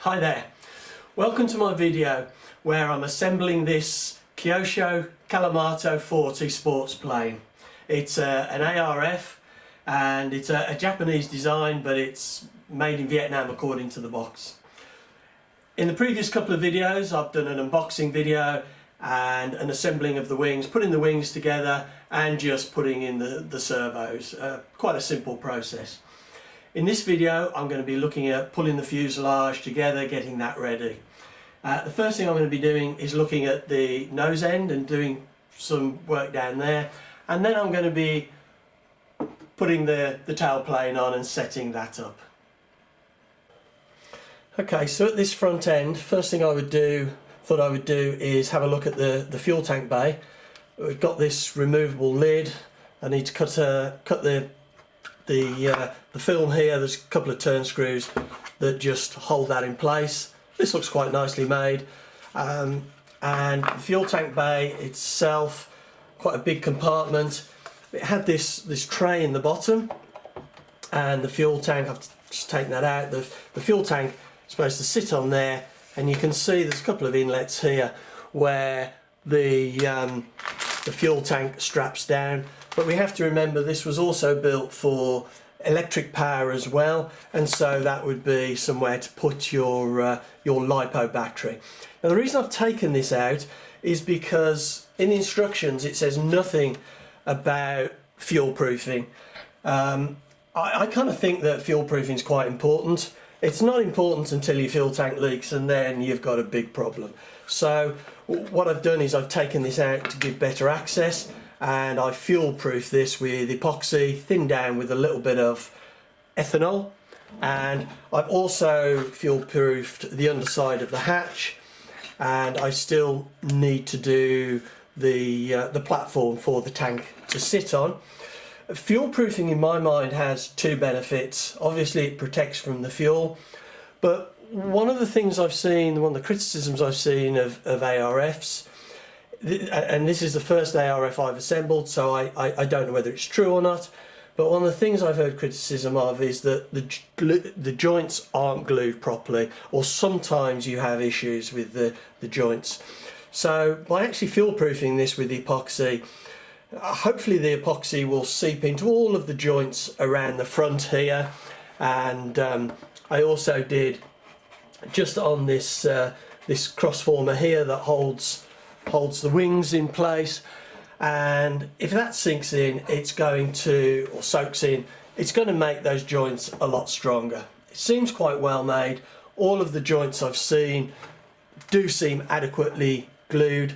Hi there, welcome to my video where I'm assembling this Kyosho Calmato 40 sports plane. It's an ARF and it's a Japanese design, but it's made in Vietnam according to the box. In the previous couple of videos I've done an unboxing video and an assembling of the wings, putting the wings together and just putting in the servos. Quite a simple process. In this video I'm going to be looking at pulling the fuselage together, getting that ready. The first thing I'm going to be doing is looking at the nose end and doing some work down there, and then I'm going to be putting the tail plane on and setting that up. Okay, so at this front end, first thing thought I would do is have a look at the fuel tank bay. We've got this removable lid. I need to cut the film here. There's a couple of turn screws that just hold that in place. This looks quite nicely made, and the fuel tank bay itself, quite a big compartment. It had this tray in the bottom, and the fuel tank, I've just taken that out. The fuel tank is supposed to sit on there, and you can see there's a couple of inlets here where the fuel tank straps down. But we have to remember this was also built for electric power as well, and so that would be somewhere to put your LiPo battery. Now the reason I've taken this out is because in the instructions it says nothing about fuel proofing. I kind of think that fuel proofing is quite important. It's not important until your fuel tank leaks, and then you've got a big problem. So what I've done is I've taken this out to give better access, and I fuel proof this with epoxy, thinned down with a little bit of ethanol, and I've also fuel proofed the underside of the hatch, and I still need to do the platform for the tank to sit on. Fuel proofing in my mind has two benefits. Obviously it protects from the fuel, but one of the things I've seen, one of the criticisms I've seen of ARFs, and this is the first ARF I've assembled, so I don't know whether it's true or not, but one of the things I've heard criticism of is that the joints aren't glued properly, or sometimes you have issues with the joints. So by actually fuel proofing this with epoxy, hopefully the epoxy will seep into all of the joints around the front here. And I also did just on this this cross former here that holds the wings in place, and if that sinks in, it's going to, or soaks in, it's going to make those joints a lot stronger. It seems quite well made. All of the joints I've seen do seem adequately glued,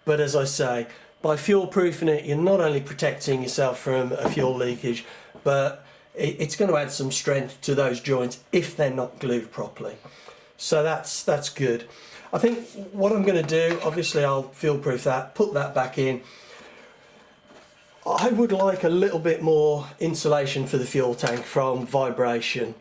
but as I say, by fuel proofing it, you're not only protecting yourself from a fuel leakage, but it's going to add some strength to those joints if they're not glued properly. So that's good. I think what I'm going to do, obviously I'll fuel proof that, put that back in. I would like a little bit more insulation for the fuel tank from vibration.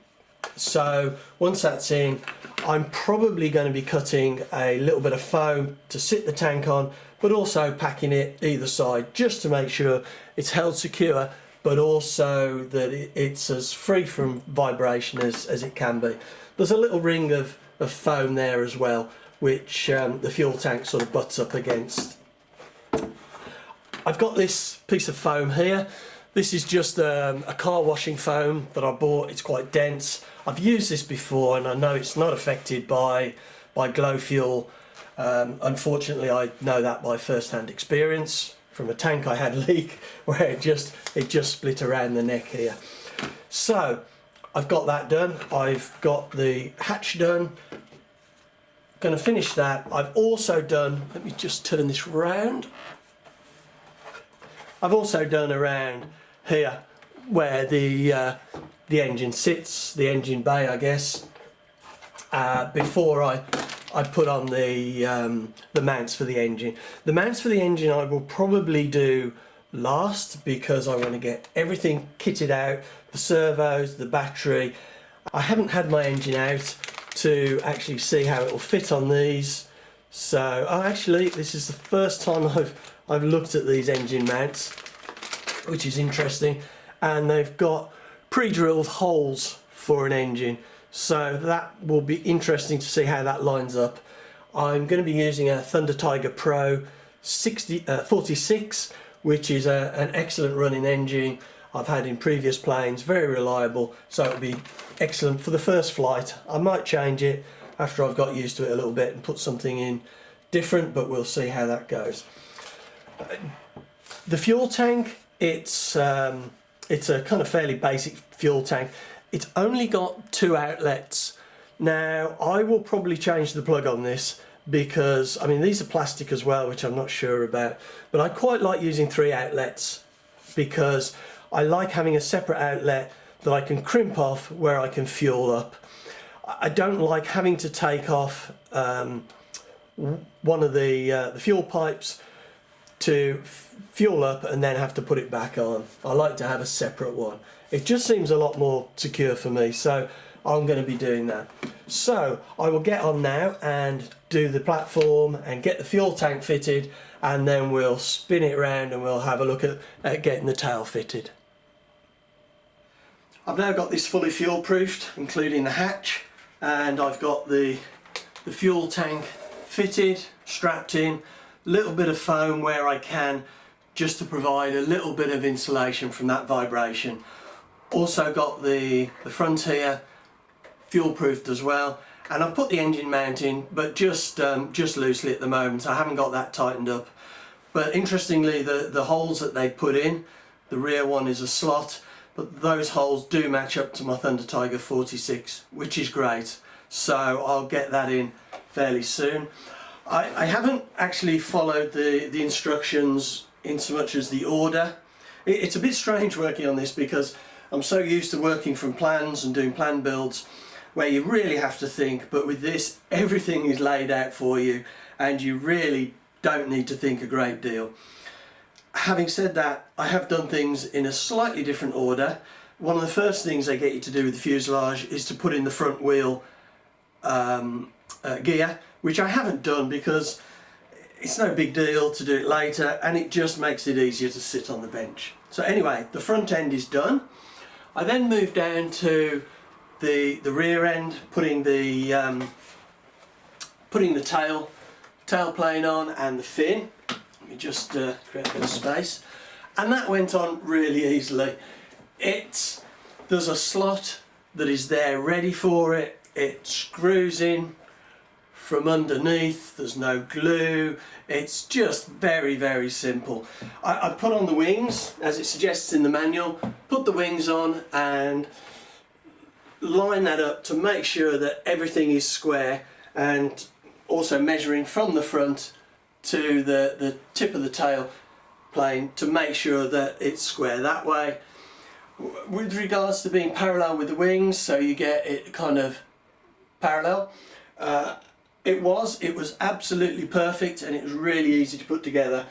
So once that's in, I'm probably going to be cutting a little bit of foam to sit the tank on, but also packing it either side just to make sure it's held secure, but also that it's as free from vibration as it can be. There's a little ring of foam there as well, which the fuel tank sort of butts up against. I've got this piece of foam here. This is just a car washing foam that I bought. It's quite dense. I've used this before and I know it's not affected by glow fuel. Unfortunately I know that by first-hand experience from a tank I had leak where it just split around the neck here. So I've got that done. I've got the hatch done. Going to finish that. I've also done, let me just turn this round. I've also done around here where the engine sits, the engine bay I guess, before I put on the mounts for the engine. The mounts for the engine I will probably do last because I want to get everything kitted out, the servos, the battery. I haven't had my engine out to actually see how it will fit on these, so actually this is the first time I've looked at these engine mounts, which is interesting, and they've got pre-drilled holes for an engine, so that will be interesting to see how that lines up. I'm going to be using a Thunder Tiger Pro 46, which is an excellent running engine I've had in previous planes, very reliable, so it'll be excellent for the first flight. I might change it after I've got used to it a little bit and put something in different, but we'll see how that goes. The fuel tank, it's a kind of fairly basic fuel tank. It's only got 2 outlets. Now I will probably change the plug on this because, I mean, these are plastic as well, which I'm not sure about, but I quite like using 3 outlets because I like having a separate outlet that I can crimp off where I can fuel up. I don't like having to take off one of the fuel pipes to fuel up and then have to put it back on. I like to have a separate one. It just seems a lot more secure for me, so I'm going to be doing that. So I will get on now and do the platform and get the fuel tank fitted, and then we'll spin it around and we'll have a look at getting the tail fitted. I've now got this fully fuel proofed, including the hatch, and I've got the fuel tank fitted, strapped in, a little bit of foam where I can, just to provide a little bit of insulation from that vibration. Also got the front here fuel proofed as well, and I've put the engine mount in, but just loosely at the moment. I haven't got that tightened up, but interestingly the holes that they put in, the rear one is a slot, but those holes do match up to my Thunder Tiger 46, which is great, so I'll get that in fairly soon. I haven't actually followed the instructions in so much as the order. It's a bit strange working on this because I'm so used to working from plans and doing plan builds where you really have to think, but with this everything is laid out for you and you really don't need to think a great deal. Having said that, I have done things in a slightly different order. One of the first things they get you to do with the fuselage is to put in the front wheel gear, which I haven't done because it's no big deal to do it later and it just makes it easier to sit on the bench. So anyway, the front end is done. I then moved down to the rear end, putting the tail plane on and the fin. Let me just create a bit of space, and that went on really easily. There's a slot that is there ready for it. It screws in from underneath. There's no glue. It's just very, very simple. I put on the wings as it suggests in the manual. Put the wings on and line that up to make sure that everything is square, and also measuring from the front to the tip of the tail plane to make sure that it's square that way. With regards to being parallel with the wings, so you get it kind of parallel, it was absolutely perfect and it was really easy to put together.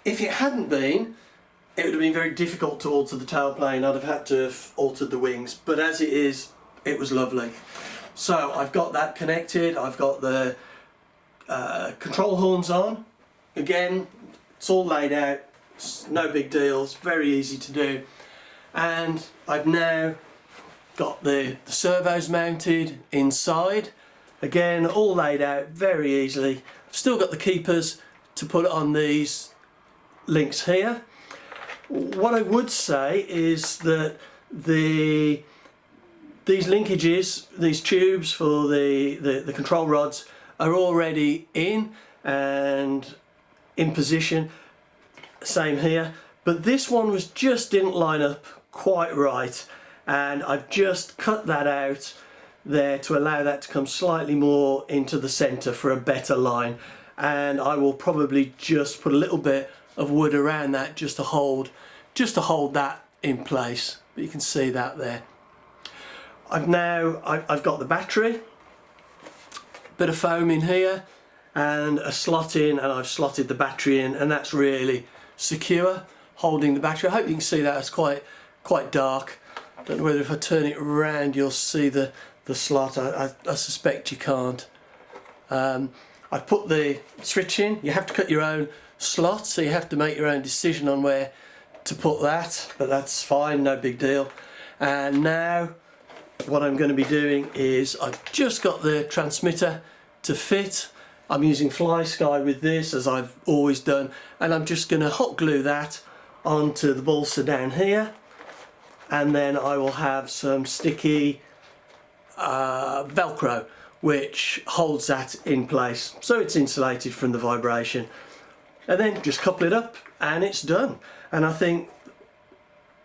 If it hadn't been, it would have been very difficult to alter the tail plane. I'd have had to have altered the wings, but as it is, it was lovely. So I've got that connected. I've got the control horns on. Again, it's all laid out, it's no big deal, it's very easy to do. And I've now got the servos mounted inside. Again, all laid out very easily. I've still got the keepers to put on these links here. What I would say is that these linkages, these tubes for the control rods are already in and in position, same here, but this one didn't line up quite right, and I've just cut that out there to allow that to come slightly more into the center for a better line, and I will probably just put a little bit of wood around that just to hold that in place. But you can see that there. I've got the battery, bit of foam in here and a slot in, and I've slotted the battery in, and that's really secure, holding the battery. I hope you can see that. It's quite dark. I don't know whether if I turn it around you'll see the slot. I suspect you can't. I've put the switch in. You have to cut your own slot, so you have to make your own decision on where to put that, but that's fine, no big deal. And now what I'm going to be doing is I've just got the transmitter to fit. I'm using Fly Sky with this, as I've always done, and I'm just going to hot glue that onto the balsa down here, and then I will have some sticky Velcro which holds that in place so it's insulated from the vibration, and then just couple it up and it's done. And I think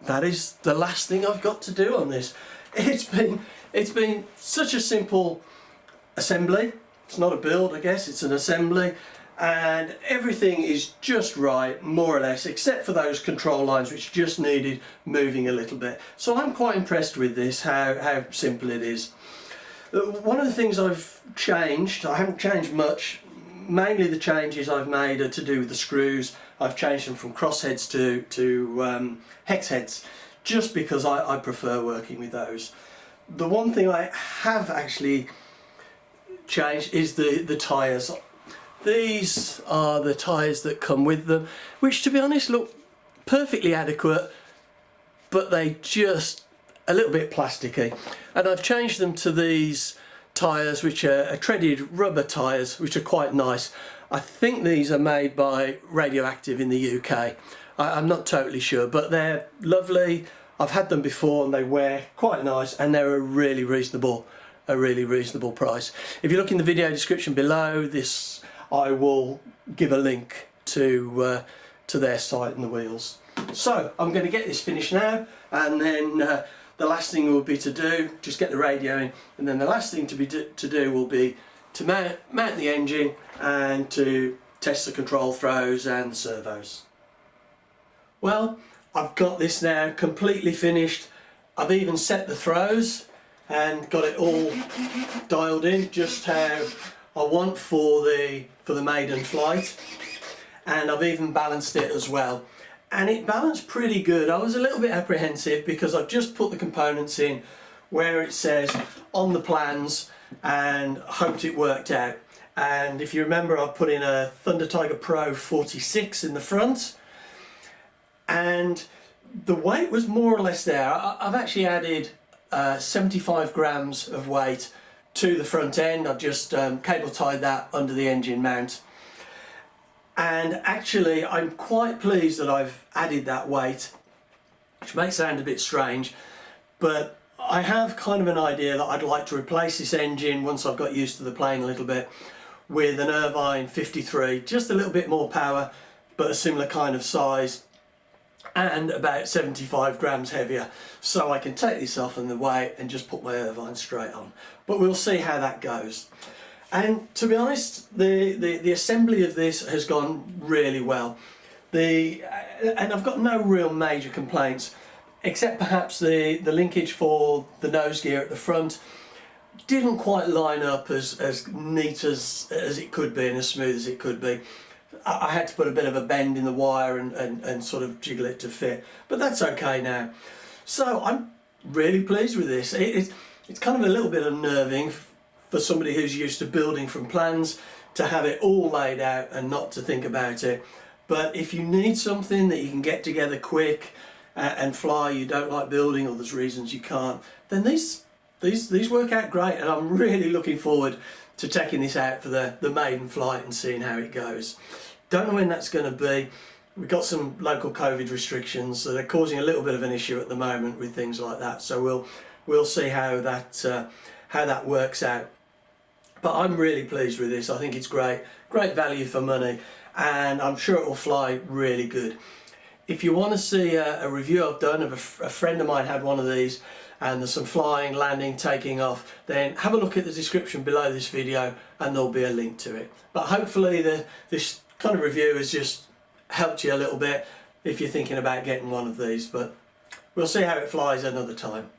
that is the last thing I've got to do on this. It's been such a simple assembly. It's not a build, I guess, it's an assembly, and everything is just right, more or less, except for those control lines which just needed moving a little bit. So I'm quite impressed with this, how simple it is. One of the things I've changed, I haven't changed much, mainly the changes I've made are to do with the screws. I've changed them from crossheads to hex heads, just because I prefer working with those. The one thing I have actually changed is the tyres. These are the tyres that come with them, which to be honest look perfectly adequate, but they just a little bit plasticky, and I've changed them to these tyres which are treaded rubber tyres, which are quite nice. I think these are made by Radioactive in the UK. I'm not totally sure, but they're lovely. I've had them before and they wear quite nice, and they're a really reasonable price. If you look in the video description below this, I will give a link to their site and the wheels. So I'm going to get this finished now, and then the last thing will be to do, just get the radio in, and then the last thing to do will be to mount the engine and to test the control throws and the servos. Well, I've got this now completely finished. I've even set the throws and got it all dialed in just how I want for the maiden flight, and I've even balanced it as well, and it balanced pretty good. I was a little bit apprehensive because I've just put the components in where it says on the plans and hoped it worked out. And if you remember, I've put in a Thunder Tiger Pro 46 in the front, and the weight was more or less there. I've actually added 75 grams of weight to the front end. I've just cable tied that under the engine mount, and actually I'm quite pleased that I've added that weight, which may sound a bit strange, but I have kind of an idea that I'd like to replace this engine once I've got used to the plane a little bit with an Irvine 53, just a little bit more power but a similar kind of size and about 75 grams heavier, so I can take this off and the weight and just put my Irvine straight on. But we'll see how that goes. And to be honest, the assembly of this has gone really well. And I've got no real major complaints, except perhaps the linkage for the nose gear at the front didn't quite line up as neat as it could be and as smooth as it could be. I had to put a bit of a bend in the wire and sort of jiggle it to fit, but that's okay now. So I'm really pleased with this. It's kind of a little bit unnerving for somebody who's used to building from plans to have it all laid out and not to think about it. But if you need something that you can get together quick and fly, you don't like building or there's reasons you can't, then these work out great, and I'm really looking forward to taking this out for the maiden flight and seeing how it goes. Don't know when that's going to be. We've got some local COVID restrictions, so they're causing a little bit of an issue at the moment with things like that. So we'll see how that works out. But I'm really pleased with this. I think it's great value for money, and I'm sure it will fly really good. If you want to see a review I've done of a friend of mine had one of these, and there's some flying, landing, taking off, then have a look at the description below this video and there'll be a link to it. But hopefully this kind of review has just helped you a little bit if you're thinking about getting one of these, but we'll see how it flies another time.